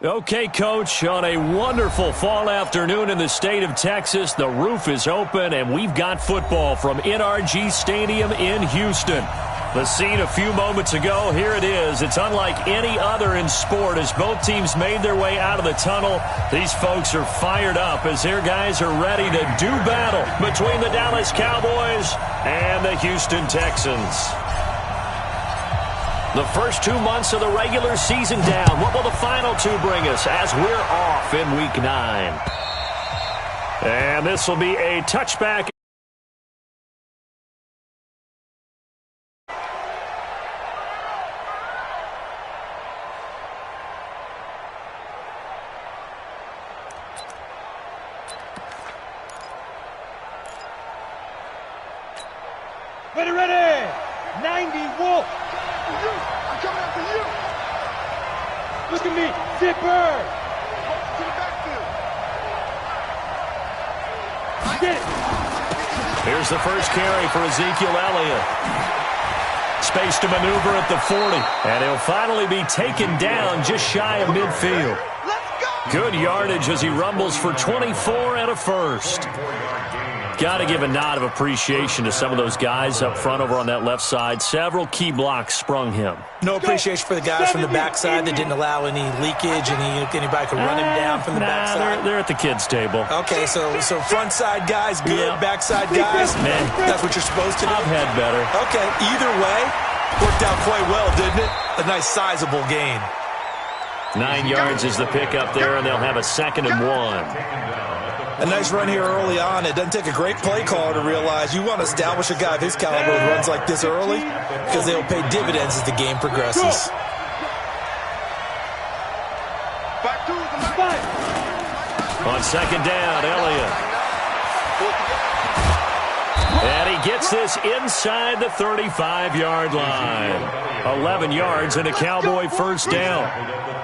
Okay, Coach, on a wonderful fall afternoon in the state of Texas, the roof is open, and we've got football from NRG Stadium in Houston. The scene a few moments ago, here it is. It's unlike any other in sport as both teams made their way out of the tunnel. These folks are fired up as their guys are ready to do battle between the Dallas Cowboys and the Houston Texans. The first 2 months of the regular season down. What will the final two bring us as we're off in Week 9? And this will be a touchback. Ready. 90 Wolf. I'm coming after you. Look at me. Zipper. To the backfield. Get it. Here's the first carry for Ezekiel Elliott. Space to maneuver at the 40. And he'll finally be taken down just shy of midfield. Let's go. Good yardage as he rumbles for 24 and a first. Got to give a nod of appreciation to some of those guys up front over on that left side. Several key blocks sprung him. No appreciation for the guys from the backside that didn't allow any leakage, anybody could run him down from the backside. They're at the kids' table. Okay, so front side guys good, Yeah. backside guys, Man. that's what you're supposed to do? I've had better. Okay, either way, worked out quite well, didn't it? A nice sizable gain. 9 yards is the pickup there, and they'll have a 2nd and 1. A nice run here early on. It doesn't take a great play caller to realize you want to establish a guy of his caliber with runs like this early because they'll pay dividends as the game progresses. Back to the On 2nd down, Elliott. And he gets this inside the 35-yard line. 11 yards and a Cowboy first down.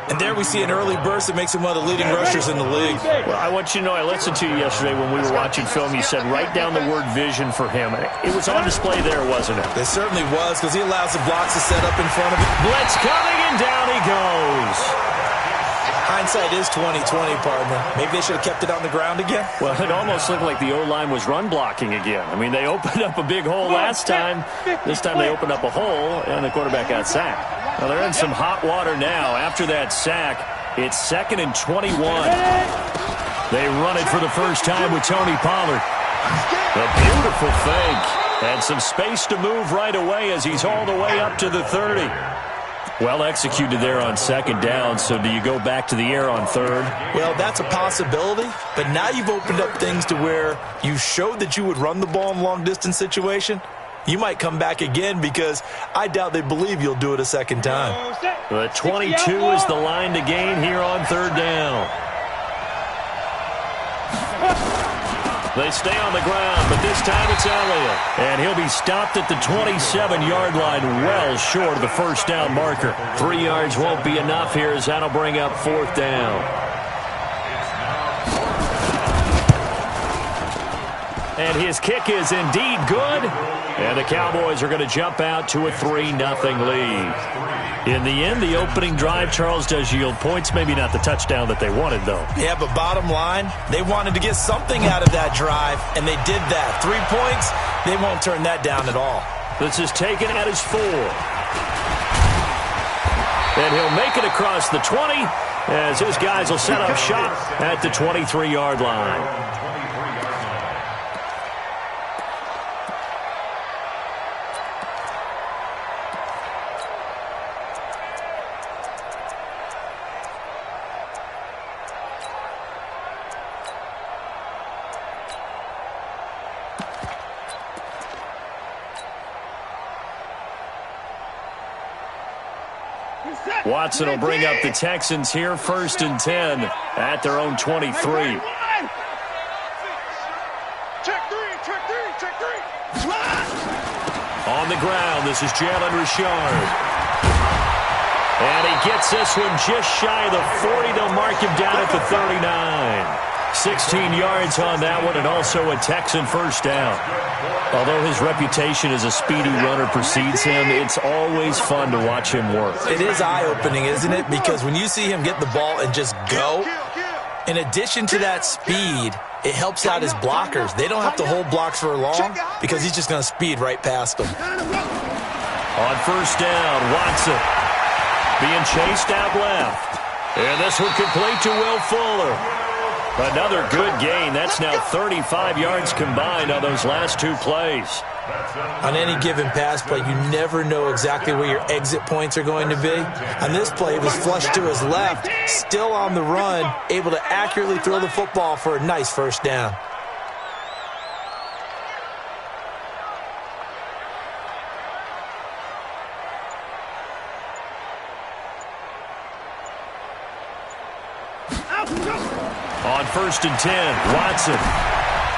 And there we see an early burst that makes him one of the leading rushers in the league. Well, I want you to know, I listened to you yesterday when we were watching film. You said write down the word vision for him. It was on display there, wasn't it? It certainly was because he allows the blocks to set up in front of him. Blitz coming, and down he goes. Hindsight is 20/20, partner. Maybe they should have kept it on the ground again. Well, it almost looked like the O-line was run blocking again. I mean, they opened up a big hole last time. This time they opened up a hole, and the quarterback got sacked. Well, they're in some hot water now. After that sack, it's 2nd and 21. They run it for the first time with Tony Pollard. A beautiful fake. And some space to move right away as he's all the way up to the 30. Well executed there on 2nd down, so do you go back to the air on 3rd? Well, that's a possibility, but now you've opened up things to where you showed that you would run the ball in a long-distance situation. You might come back again because I doubt they believe you'll do it a second time. The 22 is the line to gain here on 3rd down. They stay on the ground, but this time it's Elliott. And he'll be stopped at the 27-yard line, well short of the first down marker. 3 yards won't be enough here as that'll bring up 4th down. And his kick is indeed good. And the Cowboys are going to jump out to a 3-0 lead. In the end, the opening drive, Charles, does yield points. Maybe not the touchdown that they wanted, though. Yeah, but bottom line, they wanted to get something out of that drive, and they did that. 3 points, they won't turn that down at all. This is taken at his 4. And he'll make it across the 20 as his guys will set up shop at the 23-yard line. Watson will bring up the Texans here, 1st and 10 at their own 23. check three. On the ground, this is Jalen Richard. And he gets this one just shy of the 40. They'll mark him down at the 39. 16 yards on that one, and also a Texan first down. Although his reputation as a speedy runner precedes him, it's always fun to watch him work. It is eye-opening, isn't it? Because when you see him get the ball and just go, in addition to that speed, it helps out his blockers. They don't have to hold blocks for long because he's just going to speed right past them. On first down, Watson being chased out left. And this one complete to Will Fuller. Another good gain. That's now 35 yards combined on those last two plays. On any given pass play, you never know exactly where your exit points are going to be. On this play, it was flushed to his left, still on the run, able to accurately throw the football for a nice first down. On first and 10, Watson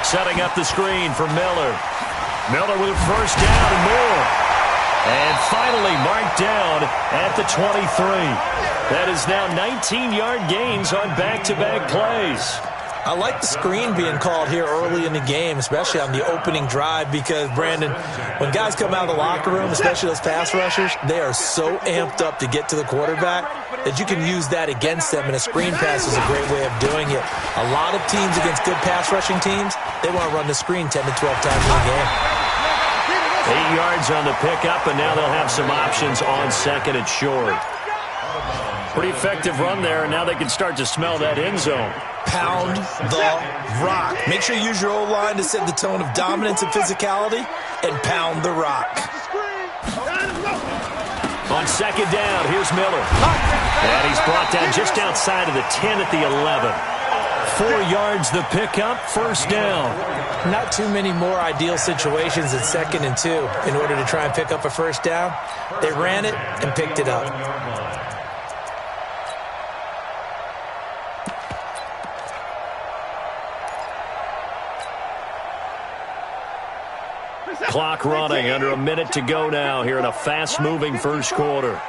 setting up the screen for Miller. Miller with a first down and more. And finally marked down at the 23. That is now 19-yard gains on back-to-back plays. I like the screen being called here early in the game, especially on the opening drive, because, Brandon, when guys come out of the locker room, especially those pass rushers, they are so amped up to get to the quarterback that you can use that against them, and a screen pass is a great way of doing it. A lot of teams against good pass rushing teams, they want to run the screen 10 to 12 times in the game. 8 yards on the pickup, and now they'll have some options on second and short. Pretty effective run there, and now they can start to smell that end zone. Pound the rock. Make sure you use your O-line to set the tone of dominance and physicality, and pound the rock. On second down, here's Miller. And he's brought down just outside of the 10 at the 11. 4 yards the pickup, first down. Not too many more ideal situations at second and 2 in order to try and pick up a first down. They ran it and picked it up. Clock running, under a minute to go now here in a fast-moving first quarter. Watch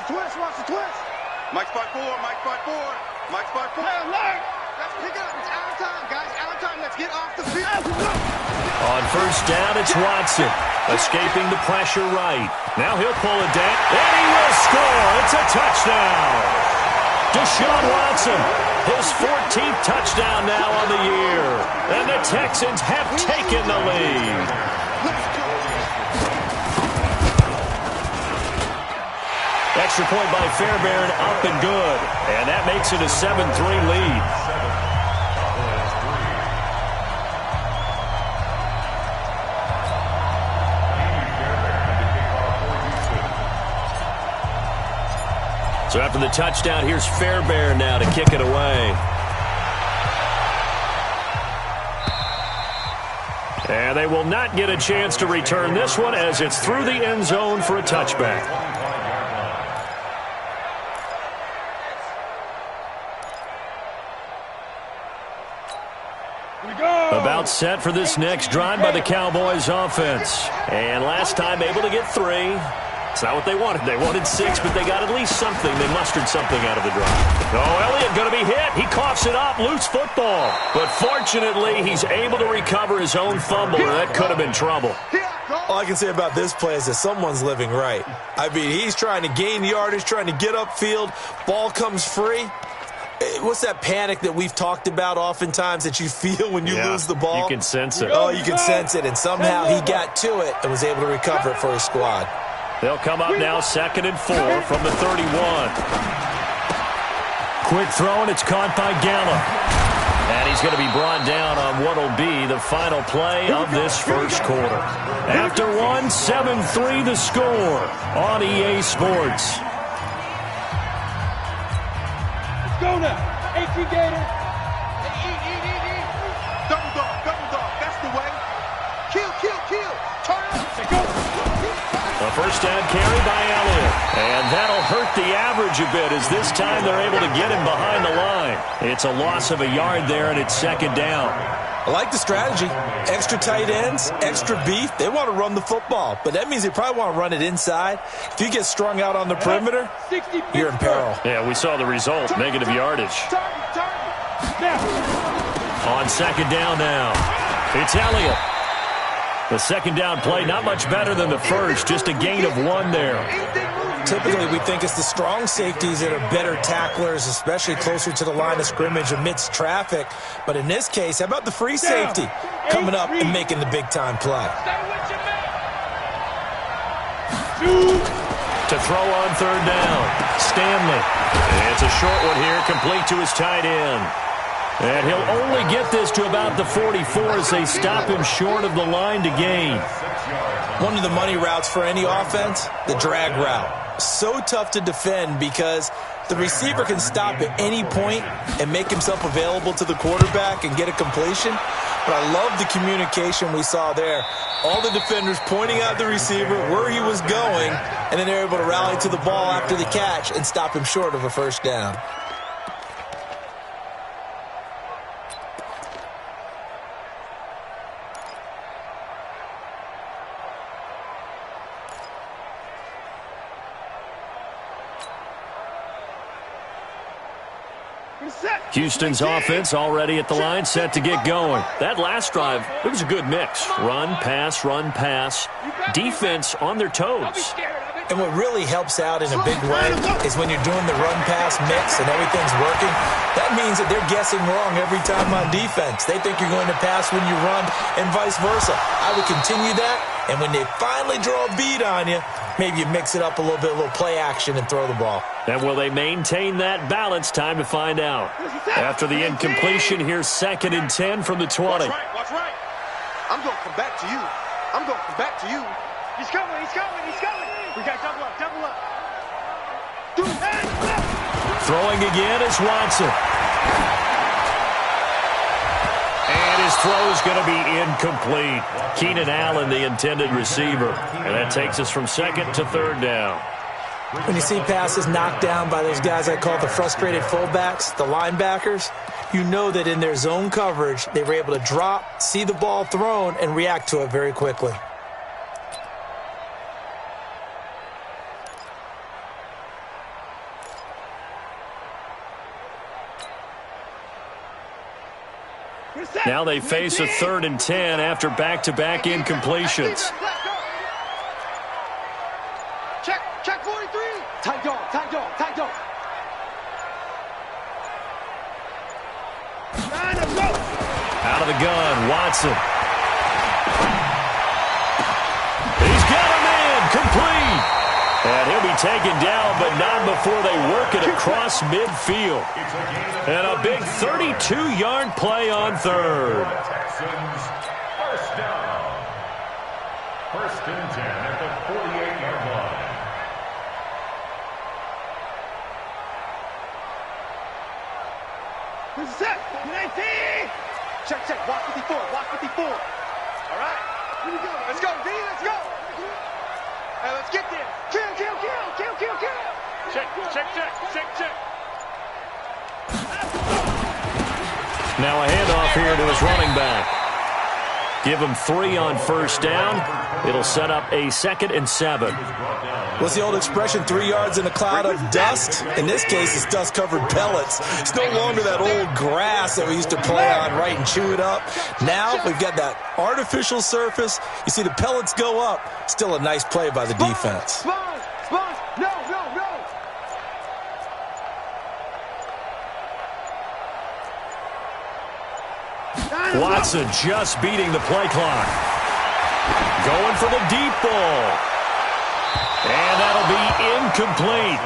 the twist, watch the twist. Mike spot 4, Mike spot 4, Mike spot 4. Let's pick it up. It's out of time, guys. Out of time. Let's get off the field. On first down, it's Watson, escaping the pressure right. Now he'll pull it down, and he will score. It's a touchdown. Deshaun Watson, his 14th touchdown now on the year. And the Texans have taken the lead. Extra point by Fairbairn, up and good. And that makes it a 7-3 lead. So after the touchdown, here's Fairbairn now to kick it away. And they will not get a chance to return this one as it's through the end zone for a touchback. About set for this next drive by the Cowboys offense. And last time able to get 3. It's not what they wanted. They wanted 6, but they got at least something. They mustered something out of the drive. Oh, Elliott going to be hit. He coughs it up. Loose football. But fortunately, he's able to recover his own fumble, or that could have been trouble. All I can say about this play is that someone's living right. I mean, he's trying to gain yardage, trying to get upfield. Ball comes free. What's that panic that we've talked about oftentimes that you feel when you lose the ball? You can sense it. Oh, you can sense it. And somehow he got to it and was able to recover it for his squad. They'll come up now 2nd and 4 from the 31. Quick throw, and it's caught by Gallup. And he's going to be brought down on what will be the final play of this first quarter. After 1, 7-3 the score on EA Sports. Let's go now. 18 Gator. Double dog. That's the way. Kill. Turn up. A first down carry by Elliott. And that'll hurt the average a bit as this time they're able to get him behind the line. It's a loss of a yard there, and it's 2nd down. I like the strategy. Extra tight ends, extra beef. They want to run the football, but that means they probably want to run it inside. If you get strung out on the perimeter, you're in peril. Yeah, we saw the result, negative yardage. On second down now, it's Elliott. The second down play, not much better than the first, just a gain of 1 there. Typically, we think it's the strong safeties that are better tacklers, especially closer to the line of scrimmage amidst traffic. But in this case, how about the free safety coming up and making the big-time play? To throw on third down, Stanley. It's a short one here, complete to his tight end. And he'll only get this to about the 44 as they stop him short of the line to gain. One of the money routes for any offense, the drag route. So tough to defend because the receiver can stop at any point and make himself available to the quarterback and get a completion. But I love the communication we saw there. All the defenders pointing out the receiver, where he was going, and then they're able to rally to the ball after the catch and stop him short of a first down. Houston's offense already at the line, set to get going. That last drive, it was a good mix. Run, pass, defense on their toes. And what really helps out in a big way is when you're doing the run-pass mix and everything's working, that means that they're guessing wrong every time on defense. They think you're going to pass when you run and vice versa. I would continue that, and when they finally draw a bead on you, maybe you mix it up a little bit, a little play action, and throw the ball. And will they maintain that balance? Time to find out. After the incompletion, here's 2nd and 10 from the 20. Watch right. I'm going to come back to you. He's coming. We got double up. Throwing again is Watson. And his throw is going to be incomplete. Keenan Allen, the intended receiver. And that takes us from 2nd to 3rd down. When you see passes knocked down by those guys I call the frustrated fullbacks, the linebackers, you know that in their zone coverage, they were able to drop, see the ball thrown, and react to it very quickly. Now they face a 3rd and 10 after back-to-back incompletions. Check 43. Tight dog. Out of the gun, Watson. He's got a man, complete. And he'll be taken down, but not before they work it across midfield. And a big 32-yard play on 3rd. First down. 1st and 10 at the 48-yard line. This is it. 19. Check. Walk 54. All right. Here we go. Let's go, D. Let's go. Hey, let's get there. Kill. Check. Now a handoff here to his running back. Give him 3 on first down. It'll set up a 2nd and 7. What's the old expression, 3 yards in a cloud of dust? In this case, it's dust-covered pellets. It's no longer that old grass that we used to play on, right, and chew it up. Now we've got that artificial surface. You see the pellets go up. Still a nice play by the defense. Spons. No. Watson just beating the play clock. Going for the deep ball. And that'll be incomplete.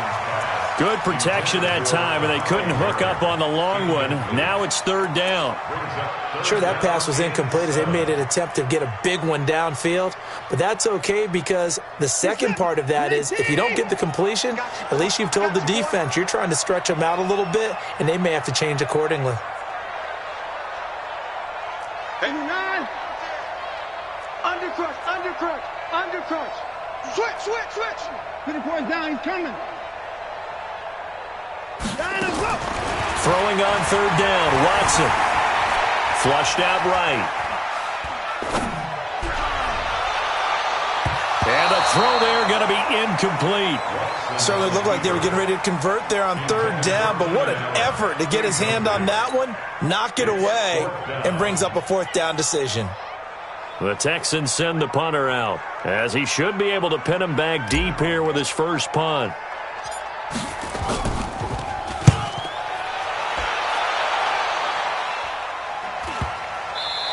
Good protection that time, and they couldn't hook up on the long one. Now it's 3rd down. Sure, that pass was incomplete as they made an attempt to get a big one downfield, but that's okay because the second part of that is if you don't get the completion, at least you've told the defense you're trying to stretch them out a little bit, and they may have to change accordingly. 89. Undercrunch. Switch. Hitting point down. He's coming. Throwing on 3rd down, Watson. Flushed out right. And a throw there going to be incomplete. Certainly looked like they were getting ready to convert there on third down, but what an effort to get his hand on that one, knock it away, and brings up a fourth down decision. The Texans send the punter out, as he should be able to pin him back deep here with his first punt.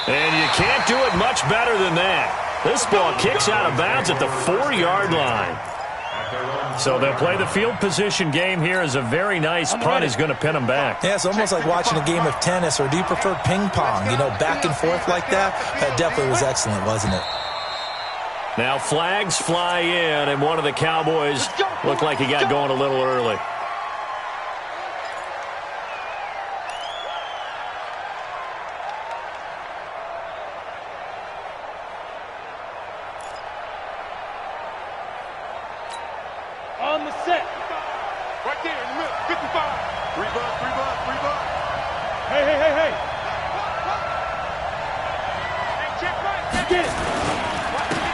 And you can't do it much better than that. This ball kicks out of bounds at the 4-yard line. So they'll play the field position game here as a very nice punt is going to pin them back. Yeah, it's almost like watching a game of tennis, or do you prefer ping pong? You know, back and forth like that? That definitely was excellent, wasn't it? Now flags fly in, and one of the Cowboys looked like he got going a little early. On the set. Right there in the middle. 55. Three bucks. Hey. Check right. Get it.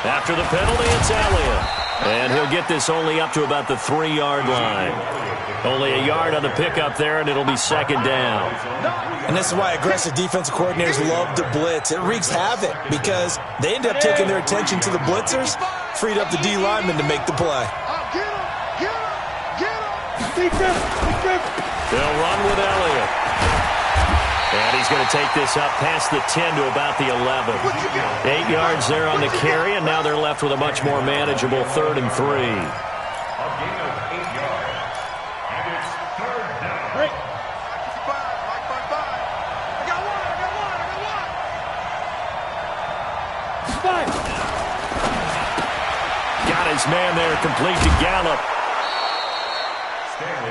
After the penalty, it's Elliott. And he'll get this only up to about the 3-yard line. Only a yard on the pickup there, and it'll be second down. And this is why aggressive defensive coordinators love to blitz. It wreaks havoc because they end up taking their attention to the blitzers, freed up the D lineman to make the play. They'll run with Elliott. And he's going to take this up past the 10 to about the 11. 8 yards there on the carry, and now they're left with a much more manageable 3rd and 3. A gain of 8 yards. And it's third down. Break. I got one. Five. Got his man there, complete to Gallup.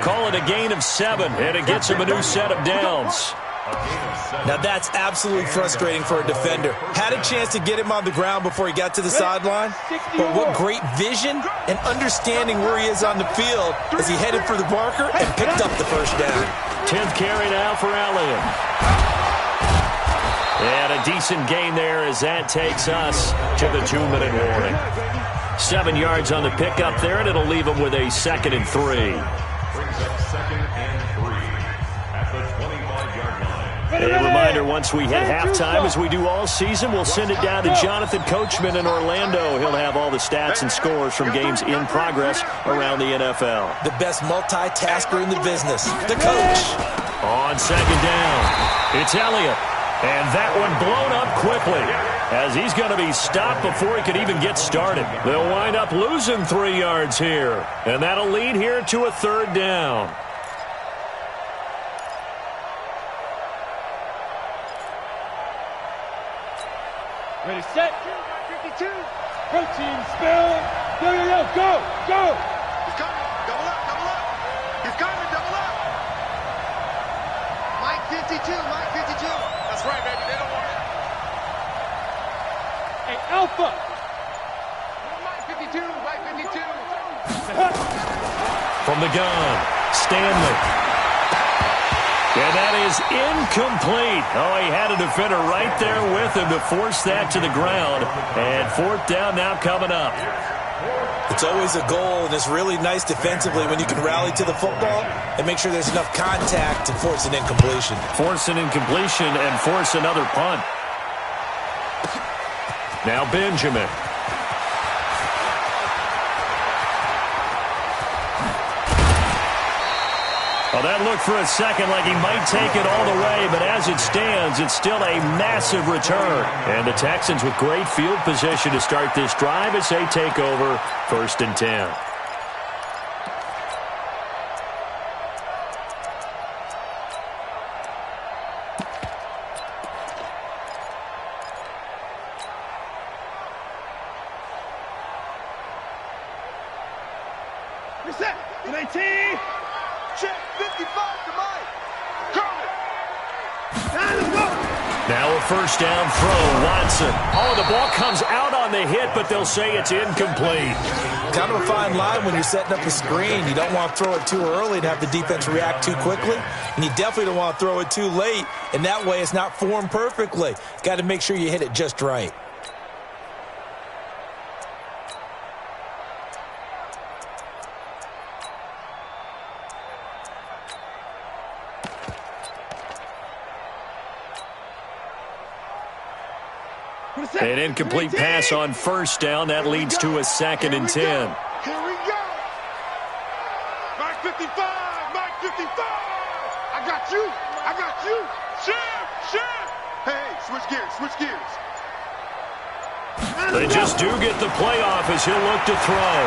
Call it a gain of 7, and it gets him a new set of downs. Now that's absolutely frustrating for a defender. Had a chance to get him on the ground before he got to the sideline, but what great vision and understanding where he is on the field as he headed for the marker and picked up the first down. 10th carry now for Elliott. And a decent gain there as that takes us to the 2-minute warning. 7 yards on the pickup there, and it'll leave him with a 2nd and 3. Brings up 2nd and 3 at the 25-yard line. A reminder, once we hit halftime, as we do all season, we'll send it down to Jonathan Coachman in Orlando. He'll have all the stats and scores from games in progress around the NFL. The best multitasker in the business, the coach. On 2nd down, it's Elliott. And that one blown up quickly, as he's going to be stopped before he could even get started. They'll wind up losing 3 yards here, and that'll lead here to a 3rd down. Ready, set. 52. Protein spill. Yo, go. He's coming. Double up. He's coming. Double up. Mike 52. That's right, baby. They don't want it. Hey, Alpha. Mike 52. From the gun, Stanley. And that is incomplete. Oh, he had a defender right there with him to force that to the ground. And 4th down now coming up. It's always a goal, and it's really nice defensively when you can rally to the football and make sure there's enough contact to force an incompletion. Force an incompletion and force another punt. Now Benjamin. Well, that looked for a second like he might take it all the way, but as it stands, it's still a massive return. And the Texans with great field position to start this drive as they take over 1st and 10. Reset. 19. Check 55 to Mike. Curl it. Now let's go. Now a 1st down throw, Watson. Oh, the ball comes out on the hit, but they'll say it's incomplete. Kind of a fine line when you're setting up a screen. You don't want to throw it too early and have the defense react too quickly. And you definitely don't want to throw it too late, and that way it's not formed perfectly. Got to make sure you hit it just right. An incomplete pass on first down. That leads to a 2nd and 10. Here we go. Mike 55. Mike 55. I got you. I got you. Sheriff. Hey, switch gears. Switch gears. They just do get the play off as he'll look to throw.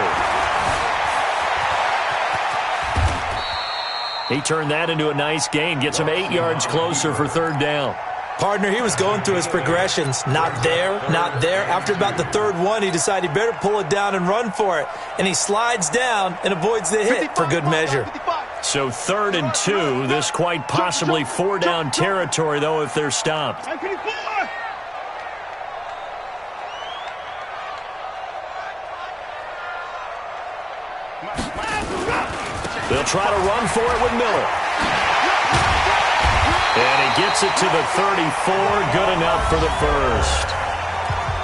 He turned that into a nice gain. Gets him 8 yards closer for 3rd down. Partner, he was going through his progressions. Not there, not there. After about the 3rd one, he decided he better pull it down and run for it. And he slides down and avoids the hit for good measure. So 3rd and 2. This quite possibly 4-down territory, though, if they're stopped. They'll try to run for it with Miller. And he gets it to the 34. Good enough for the first.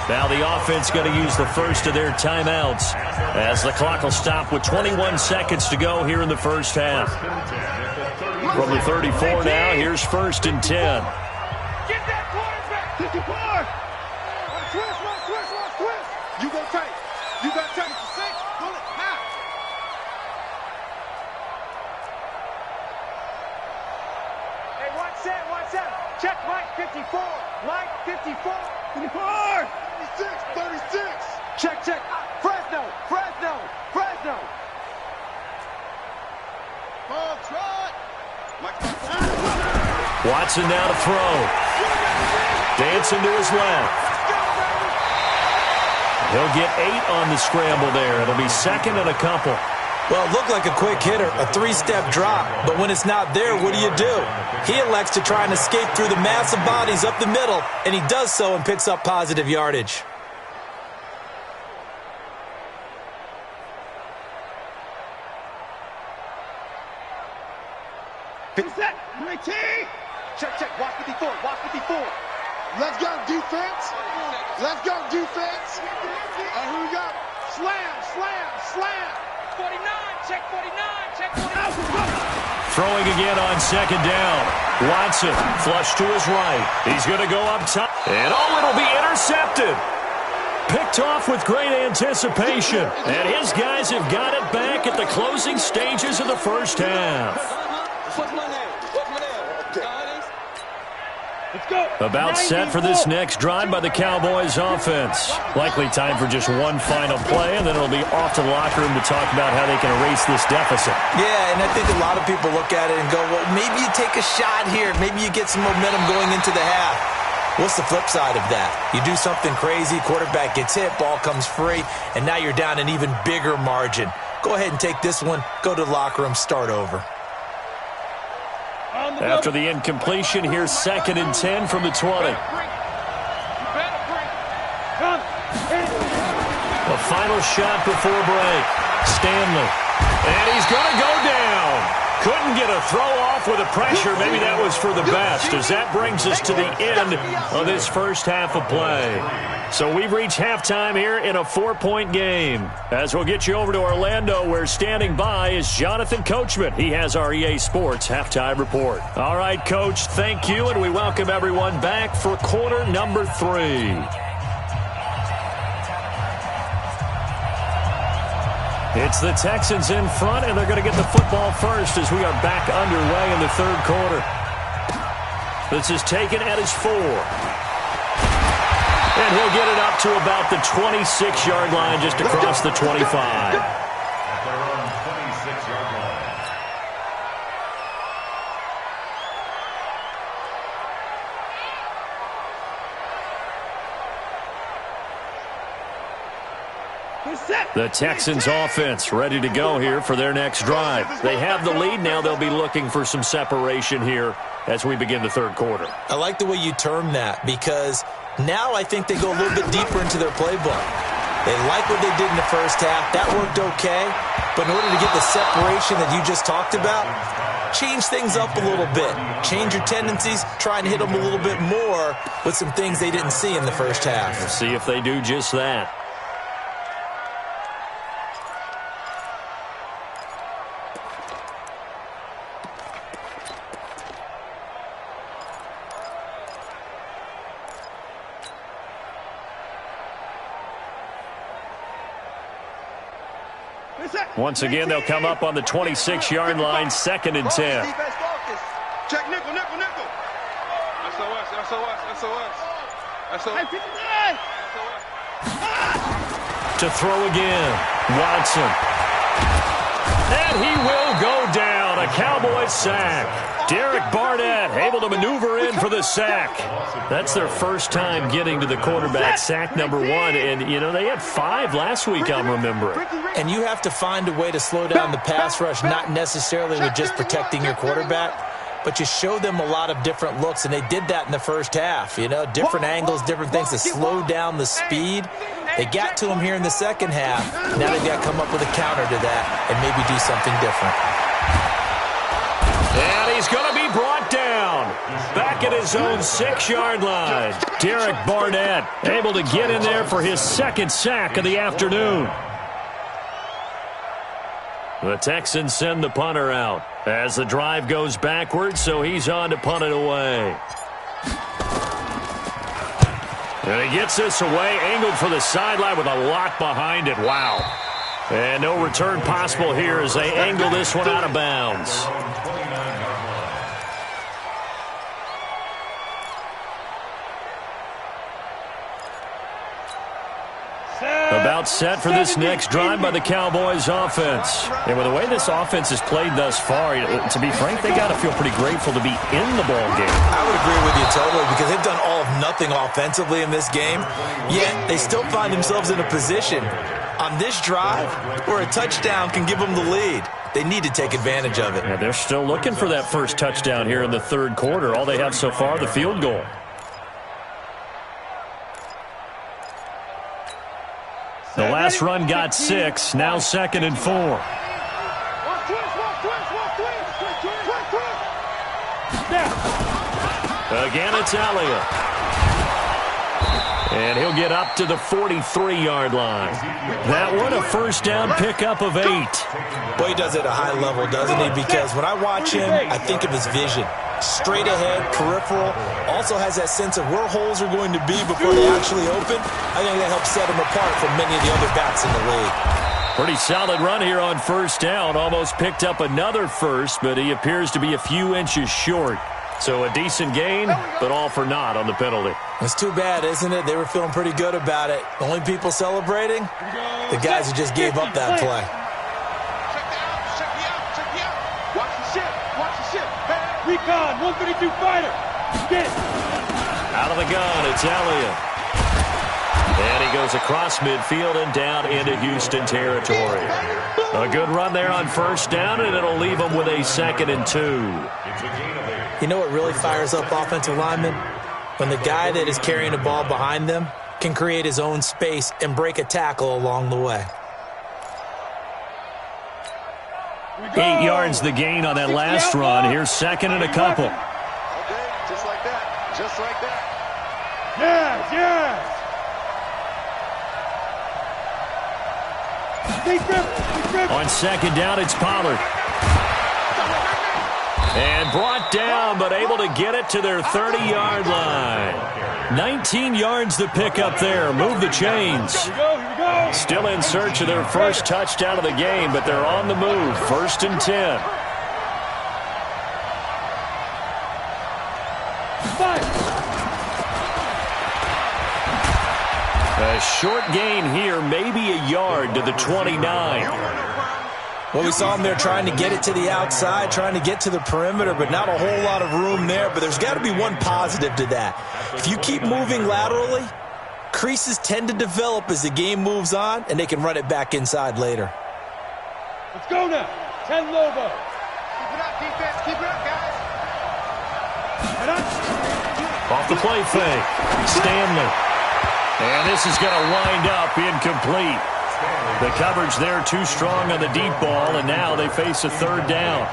Now the offense going to use the first of their timeouts as the clock will stop with 21 seconds to go here in the first half. From the 34 now, here's 1st and 10. Get that quarterback. 54. Twist. You go tight. You got tight. 6. Pull it now. Hey, watch that. Check Mike 54. Mike 54. 54. 36. Check. Fresno. Ball trot. Watson now to throw. Dancing to his left. He'll get 8 on the scramble there. It'll be 2nd and a couple. Well, it looked like a quick hitter, a 3-step drop. But when it's not there, what do? He elects to try and escape through the massive bodies up the middle, and he does so and picks up positive yardage. Set. Check. Watch 54. Let's go defense. And here we go. Slam. 49. Check 49. Throwing again on 2nd down. Watson flush to his right. He's going to go up top. And it'll be intercepted. Picked off with great anticipation. And his guys have got it back at the closing stages of the first half. Let's go. About set for this next drive by the Cowboys offense. Likely time for just one final play, and then it'll be off to the locker room to talk about how they can erase this deficit. Yeah, and I think a lot of people look at it and go, well, maybe you take a shot here. Maybe you get some momentum going into the half. What's the flip side of that? You do something crazy, quarterback gets hit, ball comes free, and now you're down an even bigger margin. Go ahead and take this one, go to the locker room, start over. After the incompletion, here's 2nd and 10 from the 20. A final shot before break. Stanley. And he's going to go down. Couldn't get a throw off with the pressure. Maybe that was for the best, as that brings us to the end of this first half of play. So we've reached halftime here in a 4-point game. As we'll get you over to Orlando, where standing by is Jonathan Coachman. He has our EA Sports halftime report. All right, Coach, thank you, and we welcome everyone back for quarter number 3. It's the Texans in front, and they're going to get the football first as we are back underway in the 3rd quarter. This is taken at his 4. And he'll get it up to about the 26-yard line, just across the 25. At their own 26-yard line. The Texans offense ready to go here for their next drive. They have the lead. Now they'll be looking for some separation here as we begin the 3rd quarter. I like the way you term that, because now I think they go a little bit deeper into their playbook. They like what they did in the first half. That worked okay. But in order to get the separation that you just talked about, change things up a little bit. Change your tendencies. Try and hit them a little bit more with some things they didn't see in the first half. We'll see if they do just that. Once again, they'll come up on the 26-yard line, 2nd and 10. Check nickel, nickel, nickel. SOS, SOS, SOS. SOS. To throw again, Watson. And he will go down, a Cowboys sack. Derek Barnett able to maneuver in for the sack. That's their first time getting to the quarterback, sack number 1. And, you know, they had 5 last week, I'm remembering. And you have to find a way to slow down the pass rush, not necessarily with just protecting your quarterback, but you show them a lot of different looks, and they did that in the first half. You know, different angles, different things to slow down the speed. They got to him here in the second half. Now they've got to come up with a counter to that and maybe do something different. And he's going to be brought down. Back at his own 6-yard line. Derek Barnett able to get in there for his 2nd sack of the afternoon. The Texans send the punter out as the drive goes backwards, so he's on to punt it away. And he gets this away, angled for the sideline with a lot behind it. Wow. And no return possible here as they angle this one out of bounds. About set for this next drive by the Cowboys offense. And with the way this offense has played thus far, to be frank, they got to feel pretty grateful to be in the ball game. I would agree with you totally, because they've done all of nothing offensively in this game, yet they still find themselves in a position on this drive where a touchdown can give them the lead. They need to take advantage of it. Yeah, they're still looking for that first touchdown here in the 3rd quarter. All they have so far, the field goal. The last run got 6, now 2nd and 4. Again, it's Elliott. And he'll get up to the 43-yard line. That one, a first down pickup of 8. Boy, he does it at a high level, doesn't he? Because when I watch him, I think of his vision. Straight ahead, peripheral, also has that sense of where holes are going to be before they actually open. I think that helps set him apart from many of the other backs in the league. Pretty solid run here on first down. Almost picked up another first, but he appears to be a few inches short. So a decent gain, but all for naught on the penalty. It's too bad, isn't it? They were feeling pretty good about it. The only people celebrating? The guys who just gave up that play. Recon, 132 fighter. Get it. Out of the gun, it's Elliott. And he goes across midfield and down into Houston territory. A good run there on first down, and it'll leave them with a 2nd and 2. You know what really fires up offensive linemen? When the guy that is carrying the ball behind them can create his own space and break a tackle along the way. 8 yards the gain on that last run. Here's 2nd and a couple. Okay, just like that. Just like that. Yes, yes. On 2nd down, it's Pollard. And brought down, but able to get it to their 30-yard line. 19 yards to pick up there. Move the chains. Still in search of their first touchdown of the game, but they're on the move. 1st and 10. A short gain here, maybe a yard to the 29. Well, we saw him there trying to get it to the outside, trying to get to the perimeter, but not a whole lot of room there. But there's got to be one positive to that. If you keep moving laterally, creases tend to develop as the game moves on, and they can run it back inside later. Let's go now. 10 Lobo. Keep it up, defense. Keep it up, guys. Off the play fake. Stanley. And this is going to wind up incomplete. The coverage there too strong on the deep ball, and now they face a 3rd down.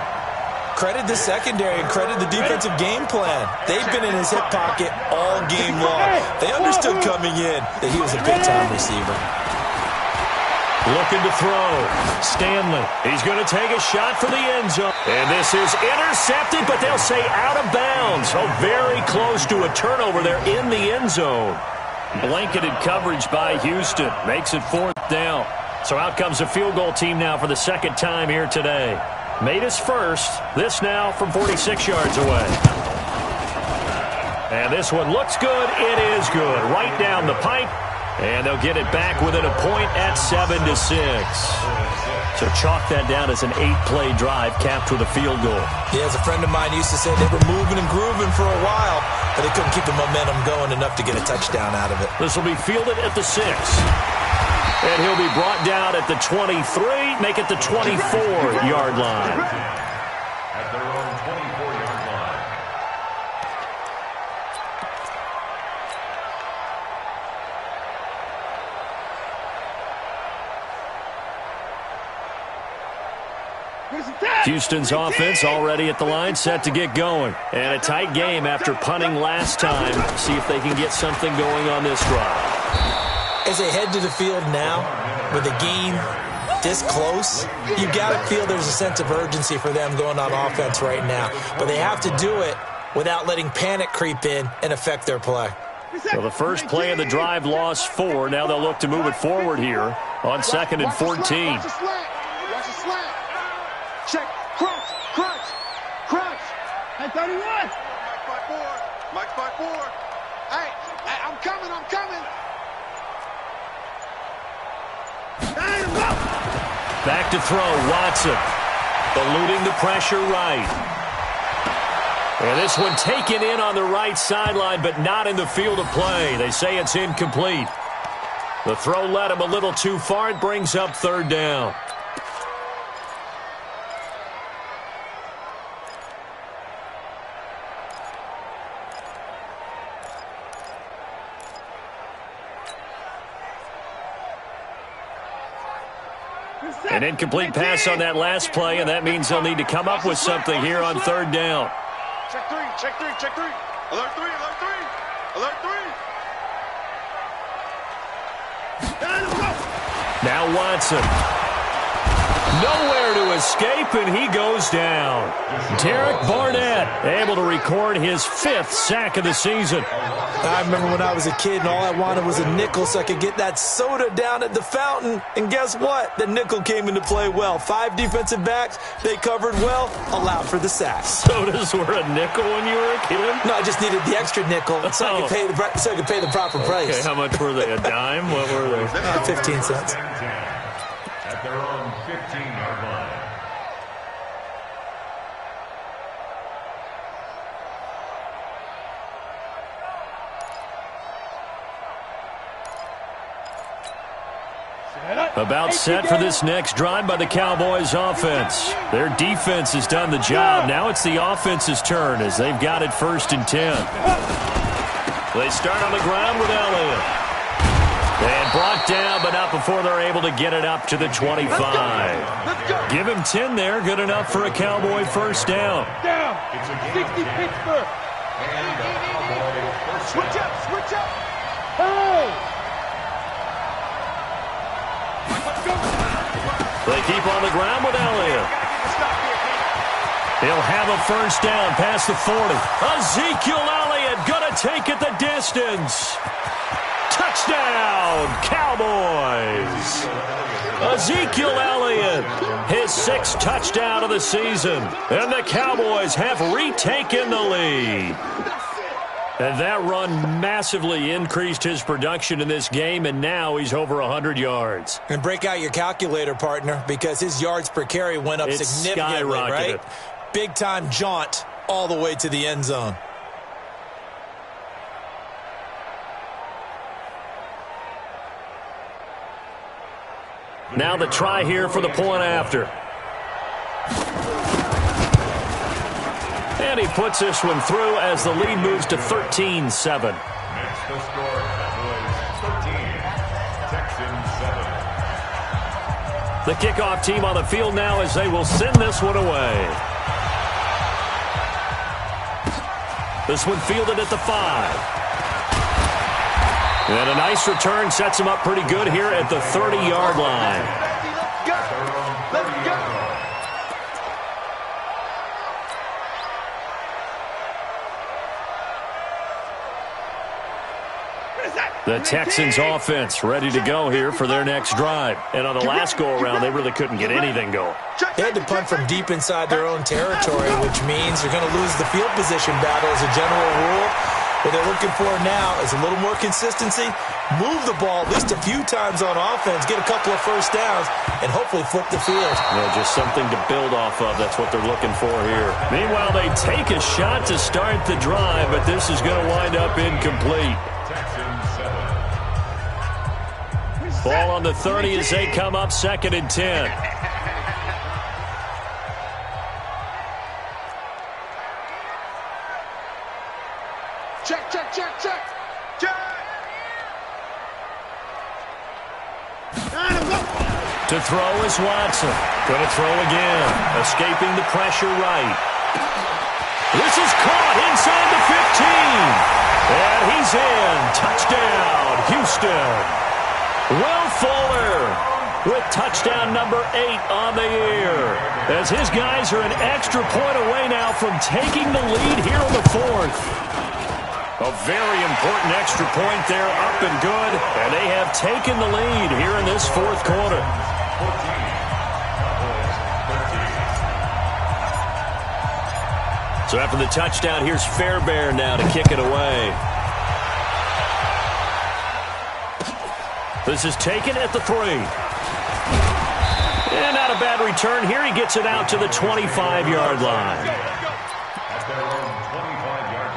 Credit the secondary and credit the defensive game plan. They've been in his hip pocket all game long. They understood coming in that he was a big-time receiver. Looking to throw. Stanley. He's going to take a shot for the end zone. And this is intercepted, but they'll say out of bounds. So very close to a turnover there in the end zone. Blanketed coverage by Houston. Makes it 4th down. So out comes a field goal team now for the second time here today. Made his first. This now from 46 yards away. And this one looks good. It is good. Right down the pipe. And they'll get it back within a point at 7-6. So chalk that down as an 8-play drive capped with a field goal. Yeah, as a friend of mine used to say, they were moving and grooving for a while, but they couldn't keep the momentum going enough to get a touchdown out of it. This will be fielded at the 6. And he'll be brought down at the 23, make it the 24-yard line. At their own 24-yard line. Houston's offense already at the line, set to get going. And a tight game after punting last time. See if they can get something going on this drive. As they head to the field now, with the game this close, you got to feel there's a sense of urgency for them going on offense right now. But they have to do it without letting panic creep in and affect their play. So the first play of the drive lost 4. Now they'll look to move it forward here on 2nd and 14. Watch the slant. Check. Crunch. Hey, 31. Mike 5-4. Hey, I'm coming. Back to throw, Watson. Eluding the pressure right. And this one taken in on the right sideline, but not in the field of play. They say it's incomplete. The throw led him a little too far. It brings up 3rd down. An incomplete pass on that last play, and that means they'll need to come up with something here on 3rd down. Check three. Alert three. Now Watson. Nowhere to escape, and he goes down. Derek Barnett able to record his 5th sack of the season. I remember when I was a kid and all I wanted was a nickel so I could get that soda down at the fountain. And guess what? The nickel came into play well. 5 defensive backs, they covered well, allowed for the sack. Sodas were a nickel when you were a kid? No, I just needed the extra nickel so I could pay the proper price. Okay, how much were they? A dime? What were they? 15 cents. At their own 15-yard line. About set for this next drive by the Cowboys offense. Their defense has done the job. Now it's the offense's turn as they've got it 1st and 10. They start on the ground with Elliott. And brought down, but not before they're able to get it up to the 25. Give him 10 there. Good enough for a Cowboy 1st down. Down. 60 Pittsburgh. Switch up. Hey. They keep on the ground with Elliott. He'll have a 1st down past the 40. Ezekiel Elliott going to take it the distance. Touchdown, Cowboys. Ezekiel Elliott, his 6th touchdown of the season. And the Cowboys have retaken the lead. And that run massively increased his production in this game, and now he's over 100 yards. And break out your calculator, partner, because his yards per carry went up significantly, right? Big-time jaunt all the way to the end zone. Now the try here for the point after. And he puts this one through as the lead moves to 13-7. Makes the score Cowboys 13, Texans 7. The kickoff team on the field now as they will send this one away. This one fielded at the 5. And a nice return sets him up pretty good here at the 30-yard line. The Texans offense ready to go here for their next drive. And on the last go-around, they really couldn't get anything going. They had to punt from deep inside their own territory, which means you're going to lose the field position battle as a general rule. What they're looking for now is a little more consistency, move the ball at least a few times on offense, get a couple of first downs, and hopefully flip the field. Well, just something to build off of. That's what they're looking for here. Meanwhile, they take a shot to start the drive, but this is going to wind up incomplete. Ball on the 30 as they come up 2nd and 10. Check, check, check, check. Check. To throw is Watson. Going to throw again. Escaping the pressure right. This is caught inside the 15. And he's in. Touchdown, Houston. Will Fuller with touchdown number 8 on the year. As his guys are an extra point away now from taking the lead here in the 4th. A very important extra point there, up and good. And they have taken the lead here in this 4th quarter. So after the touchdown, here's Fairbairn now to kick it away. This is taken at the 3. And not a bad return here. He gets it out to the 25-yard line. At their own 25-yard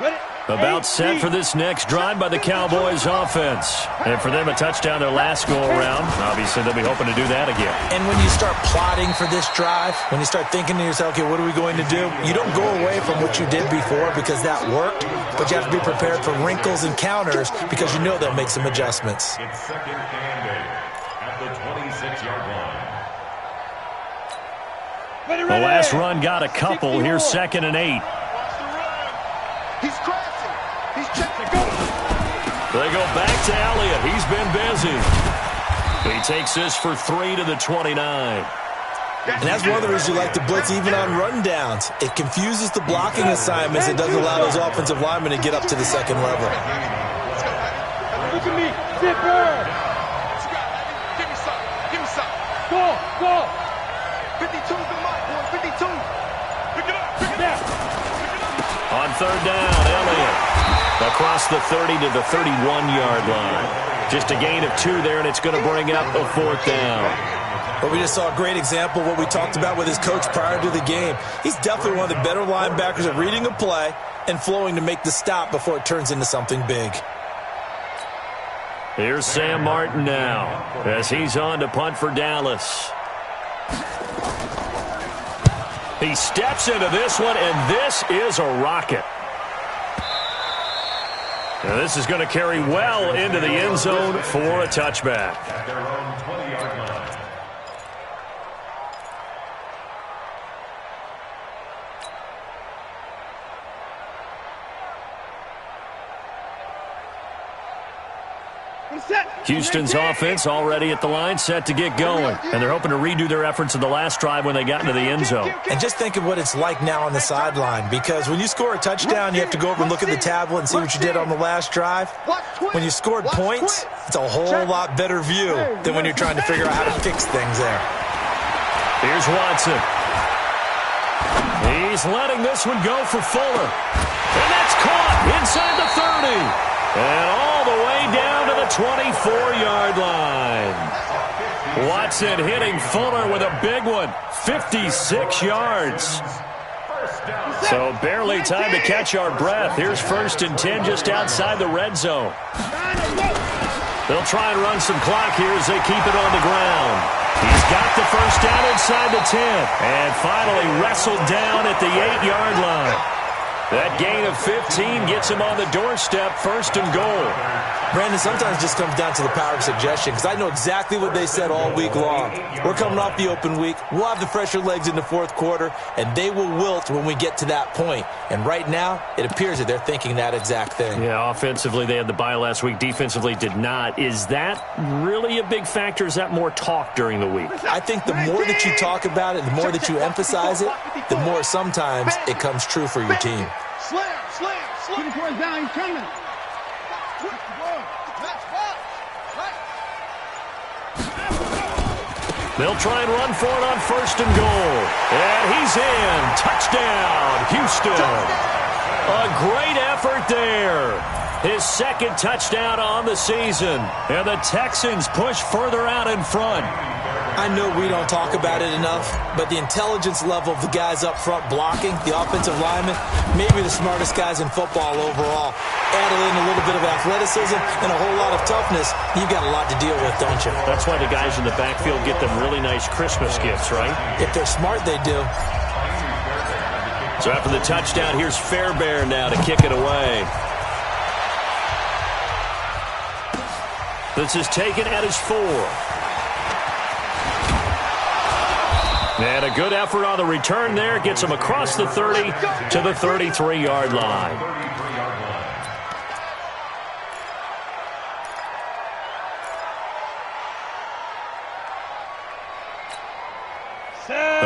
line. About set for this next drive by the Cowboys offense. And for them, a touchdown their last go-around. Obviously, they'll be hoping to do that again. And when you start plotting for this drive, when you start thinking to yourself, okay, what are we going to do? You don't go away from what you did before because that worked, but you have to be prepared for wrinkles and counters because you know they'll make some adjustments. It's 2nd and 8 at the 26-yard line. The last run got a couple. Here's 2nd and 8. He's crashing. He's checking. They go back to Elliott. He's been busy. He takes this for 3 to the 29. And that's one of the reasons you like to blitz even on rundowns. It confuses the blocking assignments. It doesn't allow those offensive linemen to get up to the 2nd level. Look at me. Zipper. Give me some. Give me some. Go. Go. 52's the mark, boy. 52. Pick it up. Pick it up. On 3rd down, Elliott across the 30 to the 31-yard line. Just a gain of 2 there, and it's going to bring up a 4th down. But we just saw a great example of what we talked about with his coach prior to the game. He's definitely one of the better linebackers at reading a play and flowing to make the stop before it turns into something big. Here's Sam Martin now as he's on to punt for Dallas. He steps into this one, and this is a rocket. Now this is going to carry well into the end zone for a touchback. At their own 20-yard line. Houston's offense already at the line, set to get going. And they're hoping to redo their efforts in the last drive when they got into the end zone. And just think of what it's like now on the sideline, because when you score a touchdown, you have to go over and look at the tablet and see what you did on the last drive. When you scored points, it's a whole lot better view than when you're trying to figure out how to fix things there. Here's Watson. He's letting this one go for Fuller. And that's caught inside the 30. And all the way down to the 24-yard line. Watson hitting Fuller with a big one. 56 yards. So barely time to catch our breath. Here's 1st and 10 just outside the red zone. They'll try and run some clock here as they keep it on the ground. He's got the first down inside the 10. And finally wrestled down at the 8-yard line. That gain of 15 gets him on the doorstep, 1st and goal. Brandon, sometimes it just comes down to the power of suggestion, because I know exactly what they said all week long. We're coming off the open week. We'll have the fresher legs in the 4th quarter, and they will wilt when we get to that point. And right now, it appears that they're thinking that exact thing. Yeah, offensively, they had the bye last week. Defensively, did not. Is that really a big factor? Is that more talk during the week? I think the more that you talk about it, the more that you emphasize it, the more sometimes it comes true for your team. Keep the boys down. He's coming. They'll try and run for it on 1st and goal. And he's in. Touchdown, Houston. A great effort there. His 2nd touchdown on the season. And the Texans push further out in front. I know we don't talk about it enough, but the intelligence level of the guys up front blocking, the offensive linemen, maybe the smartest guys in football overall. Add in a little bit of athleticism and a whole lot of toughness, you've got a lot to deal with, don't you? That's why the guys in the backfield get them really nice Christmas gifts, right? If they're smart, they do. So after the touchdown, here's Fairbairn now to kick it away. This is taken at his 4. And a good effort on the return there. Gets him across the 30 to the 33-yard line.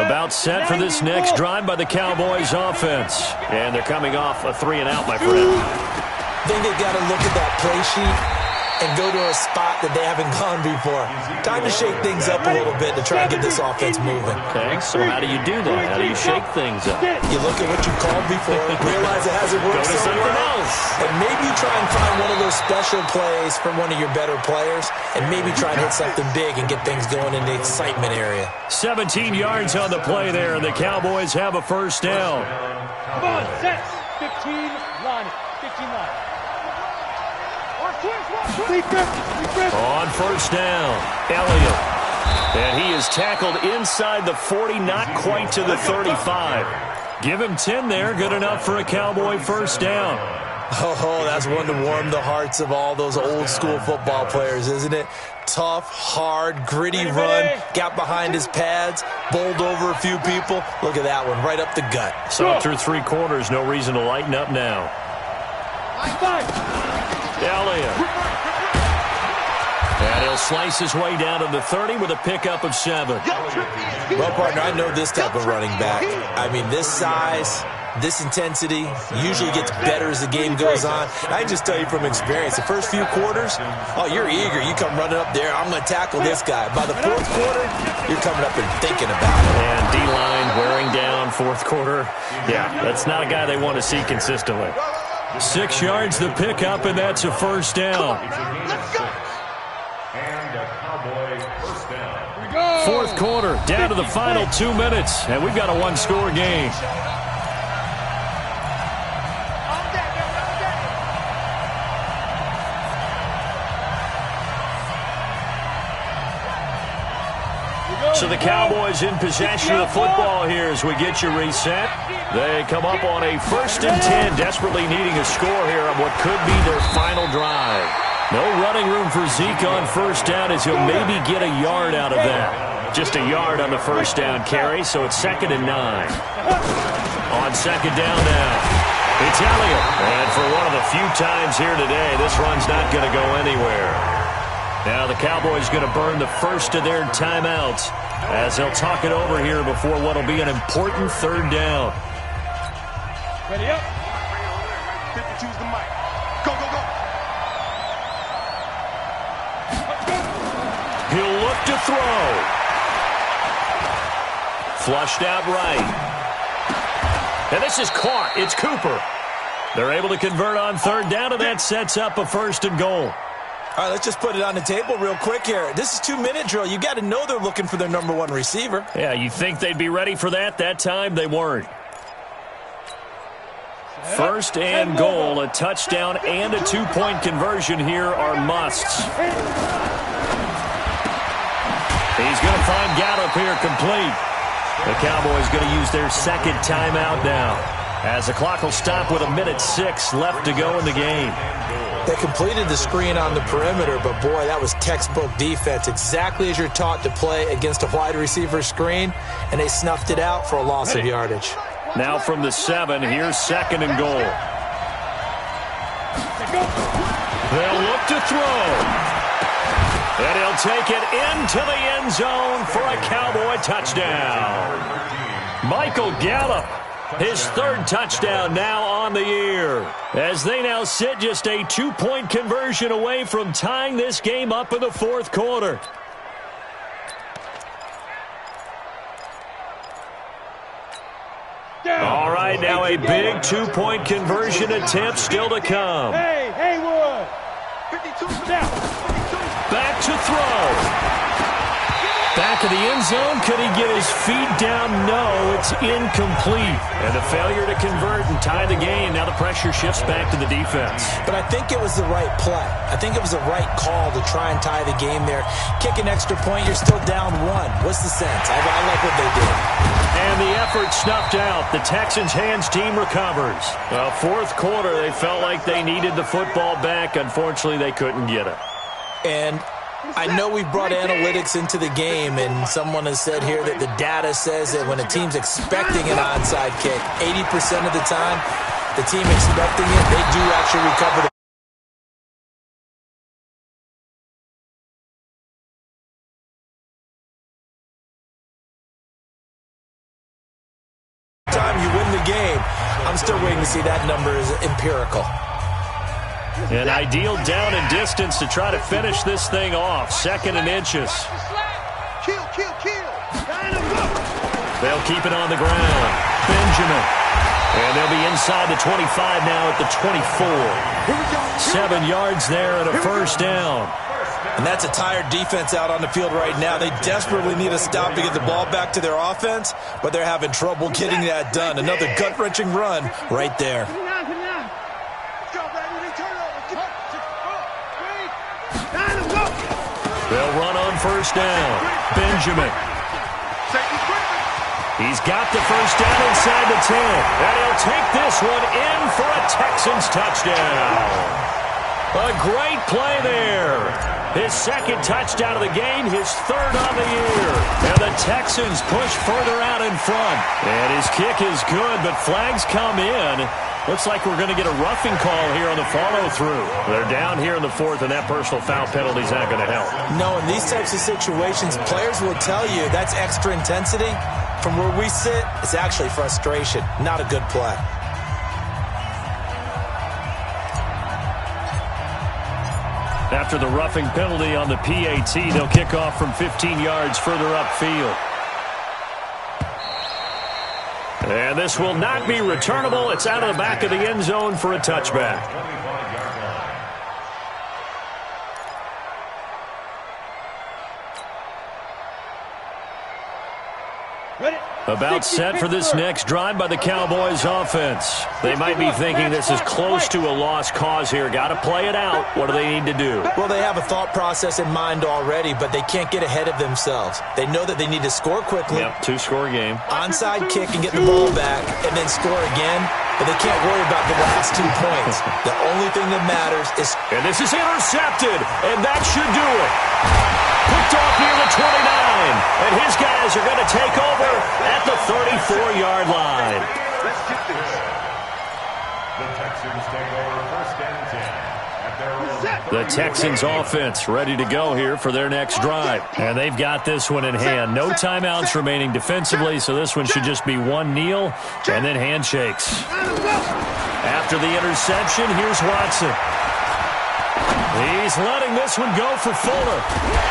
About set for this next drive by the Cowboys offense. And they're coming off a 3-and-out, my friend. I think they've got to look at that play sheet and go to a spot that they haven't gone before. Time to shake things up a little bit to try and get this offense moving. Okay, so how do you do that? How do you shake things up? You look at what you called before, realize it hasn't worked Go to so something well, else. and maybe you try and find one of those special plays from one of your better players, and maybe try and hit something big and get things going in the excitement area. 17 yards on the play there, and the Cowboys have a 1st down. Come on, set. 15 line. 15 line. On 1st down, Elliott. And he is tackled inside the 40, not quite to the 35. Give him 10 there, good enough for a Cowboy 1st down. Oh, that's one to warm the hearts of all those old school football players, isn't it? Tough, hard, gritty run, got behind his pads, bowled over a few people. Look at that one, right up the gut. So through 3 quarters, no reason to lighten up now. Elliott. And he'll slice his way down to the 30 with a pickup of 7. Well, partner, I know this type of running back. I mean, this size, this intensity usually gets better as the game goes on. And I can just tell you from experience, the first few quarters, oh, you're eager. You come running up there, I'm going to tackle this guy. By the 4th quarter, you're coming up and thinking about it. And D-line wearing down 4th quarter. Yeah, that's not a guy they want to see consistently. 6 yards the pickup, and that's a 1st down. And a Cowboy 1st down. 4th quarter, down to the final 2 minutes, and we've got a 1-score game. So the Cowboys in possession of the football here as we get you reset. They come up on a 1st and 10, desperately needing a score here on what could be their final drive. No running room for Zeke on 1st down as he'll maybe get a yard out of that. Just a yard on the 1st down carry, so it's 2nd and 9. On 2nd down now, it's Elliott. And for one of the few times here today, this run's not going to go anywhere. Now the Cowboys going to burn the first of their timeouts as they'll talk it over here before what will be an important 3rd down. Ready up. 52's the mic. Go, go, go. He'll look to throw. Flushed out right. And this is caught. It's Cooper. They're able to convert on 3rd down, and that sets up a 1st and goal. All right, let's just put it on the table real quick here. This is 2-minute drill. You got to know they're looking for their number 1 receiver. Yeah, you think they'd be ready for that? That time they weren't. 1st and goal, a touchdown and a 2-point conversion here are musts. He's going to find Gallup here complete. The Cowboys going to use their 2nd timeout now as the clock will stop with 1:06 left to go in the game. They completed the screen on the perimeter, but boy, that was textbook defense. Exactly as you're taught to play against a wide receiver screen, and they snuffed it out for a loss of yardage. Now from the 7, here's 2nd and goal. They'll look to throw. And he'll take it into the end zone for a Cowboy touchdown. Michael Gallup His third touchdown now on the year, as they now sit just a 2-point conversion away from tying this game up in the fourth quarter. All right, now a big 2-point conversion attempt still to come. Hey, Haywood. 52 Back to throw. Back of the end zone. Could he get his feet down? No, it's incomplete. And the failure to convert and tie the game. Now the pressure shifts back to the defense. But I think it was the right play. I think it was the right call to try and tie the game there. Kick an extra point, you're still down one. What's the sense? I like what they did. And the effort snuffed out. The Texans' hands team recovers. Well, fourth quarter, they felt like they needed the football back. Unfortunately, they couldn't get it. And I know we've brought analytics into the game, and someone has said here that the data says that when a team's expecting an onside kick, 80% of the time, the team expecting it, they do actually recover the time you win the game. I'm still waiting to see that number is empirical. An ideal down and distance to try to finish this thing off. 2nd and inches. Kill. They'll keep it on the ground. Benjamin. And they'll be inside the 25 now at the 24. 7 yards there and a first down. And that's a tired defense out on the field right now. They desperately need a stop to get the ball back to their offense, but they're having trouble getting that done. Another gut-wrenching run right there. They'll run on first down. Benjamin. He's got the first down inside the 10. And he'll take this one in for a Texans touchdown. A great play there. His 2nd touchdown of the game, his 3rd on the year. And the Texans push further out in front. And his kick is good, but flags come in. Looks like we're going to get a roughing call here on the follow-through. They're down here in the 4th, and that personal foul penalty is not going to help. No, in these types of situations, players will tell you that's extra intensity. From where we sit, it's actually frustration. Not a good play. After the roughing penalty on the PAT, they'll kick off from 15 yards further upfield. And this will not be returnable. It's out of the back of the end zone for a touchback. About set for this next drive by the Cowboys offense. They might be thinking this is close to a lost cause here. Got to play it out. What do they need to do? Well, they have a thought process in mind already, but they can't get ahead of themselves. They know that they need to score quickly. Yep, 2-score game. Onside kick and get the ball back and then score again, but they can't worry about the last 2 points. The only thing that matters is... And this is intercepted, and that should do it. Picked off near the 29, and his guys are going to take over at the 34-yard line. Let's get this. The Texans take over 1st and 10 at their own. The Texans offense ready to go here for their next drive. And they've got this one in hand. No timeouts remaining defensively, so this one should just be one kneel and then handshakes. After the interception, here's Watson. He's letting this one go for Fuller.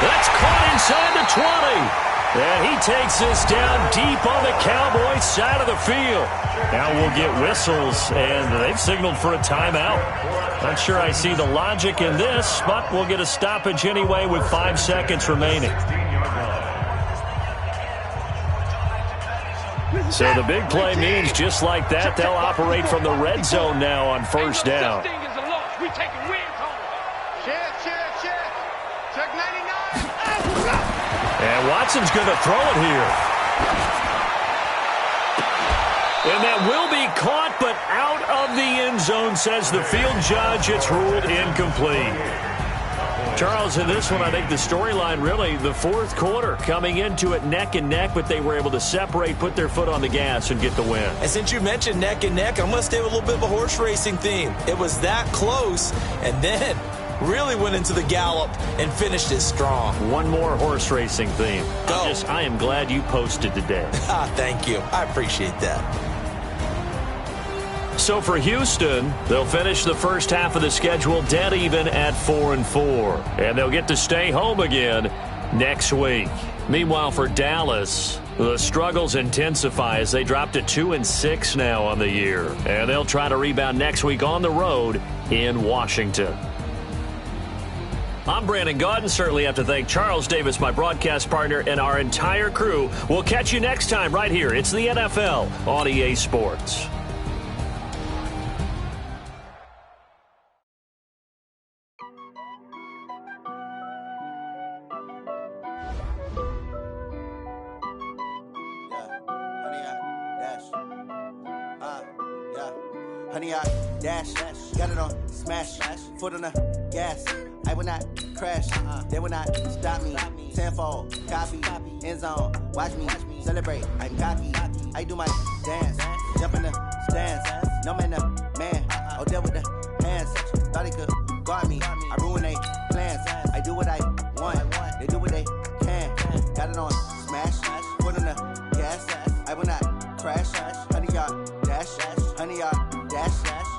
That's caught inside the 20. And he takes this down deep on the Cowboys side of the field. Now we'll get whistles, and they've signaled for a timeout. Not sure I see the logic in this, but we'll get a stoppage anyway with 5 seconds remaining. So the big play means just like that, they'll operate from the red zone now on first down. And Watson's going to throw it here. And that will be caught, but out of the end zone, says the field judge. It's ruled incomplete. Charles, in this one, I think the storyline really, the fourth quarter, coming into it neck and neck, but they were able to separate, put their foot on the gas, and get the win. And since you mentioned neck and neck, I'm going to stay with a little bit of a horse racing theme. It was that close, and then really went into the gallop and finished it strong. One more horse racing theme. Go. I am glad you posted today. Thank you. I appreciate that. So for Houston, they'll finish the first half of the schedule dead even at 4-4. And they'll get to stay home again next week. Meanwhile, for Dallas, the struggles intensify as they drop to 2-6 now on the year. And they'll try to rebound next week on the road in Washington. I'm Brandon Gaudin. Certainly have to thank Charles Davis, my broadcast partner, and our entire crew. We'll catch you next time right here. It's the NFL on EA Sports. Honey, I dash, got it on smash, foot on the gas. I will not crash, they will not stop me. Tenfold, copy, end zone, watch me celebrate. I'm cocky, I do my dance, jump in the stands. No man, the man, oh, deal with the hands. Thought he could guard me, I ruin they plans. I do what I want, they do what they can. Got it on smash, foot on the gas. I will not crash, honey, y'all dash, honey, y'all dash,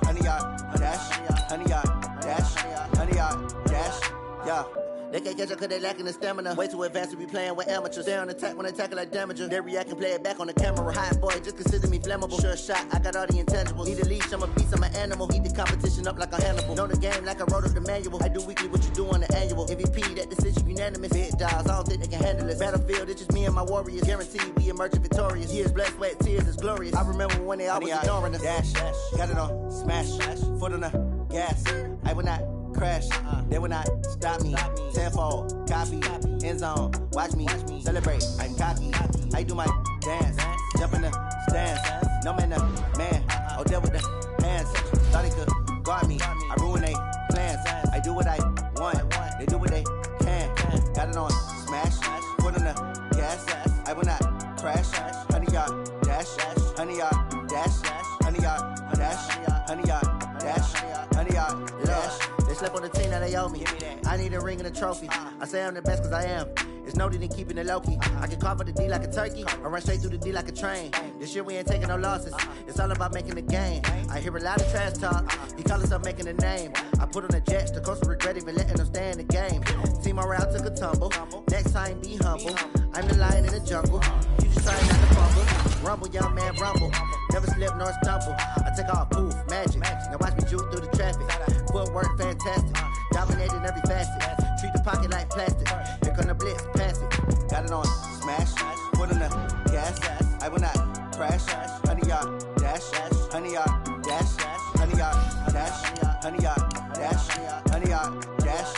honey, y'all dash, honey, y'all dash, honey, y'all dash, yeah. They can't catch up cause they lacking the stamina. Way too advanced to be playing with amateurs. Stay on attack when they tackle like damager. They react and play it back on the camera. Hot boy, just consider me flammable. Sure shot, I got all the intangibles. Need a leash, I'm a beast, I'm an animal. Eat the competition up like a Hannibal. Know the game like I wrote up the manual. I do weekly what you do on the annual. MVP, that decision unanimous. Big dogs, I don't think they can handle it. Battlefield, it's just me and my warriors. Guaranteed we emerge victorious. Years, blood, sweat, tears, it's glorious. I remember when they always ignoring us. Dash, got it on smash, foot on the gas. I will not crash, they will not stop me. Tenfold, copy, end zone, watch me celebrate. I'm cocky, I do my dance, jump in the stands. No man, the man, oh, deal with the hands. Thought he could guard me, I ruin they plans. I do what I want, they do what they can. Got it on smash, foot on the gas. I will not crash, honey, y'all dash, honey, y'all dash, honey, y'all dash, honey, y'all dash, honey, y'all dash. They slept on the team, now they owe me. I need a ring and a trophy. I say I'm the best cause I am. It's no need in keeping it low-key. I can carve up the D like a turkey, or run straight through the D like a train. This year we ain't taking no losses. It's all about making the game. I hear a lot of trash talk. He call himself making a name. I put on the Jets, the coach will regret even letting them stay in the game. Team morale took a tumble. Next time be humble. I'm the lion in the jungle. You just try not to fumble. Rumble, young man, rumble. Never slip nor stumble. I take off, poof, magic. Now watch me juke through the traffic. Footwork fantastic. Dominating every facet. Treat the pocket like plastic. Here come the blitz, pass it. Got it on smash, foot on the gas. I will not crash, honey, y'all dash, honey, y'all dash, honey, y'all dash, honey, y'all dash, honey, y'all dash.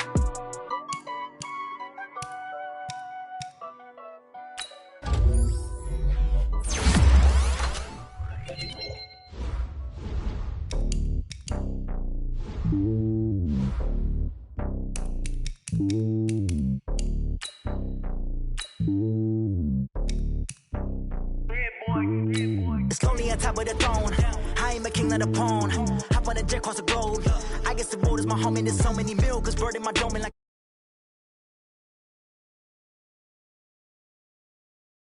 It's lonely on top of the throne. I am a king of the pawn. Hop on a jet across the globe. I guess the world is my home and there's so many mil. Cause bird in my dome and like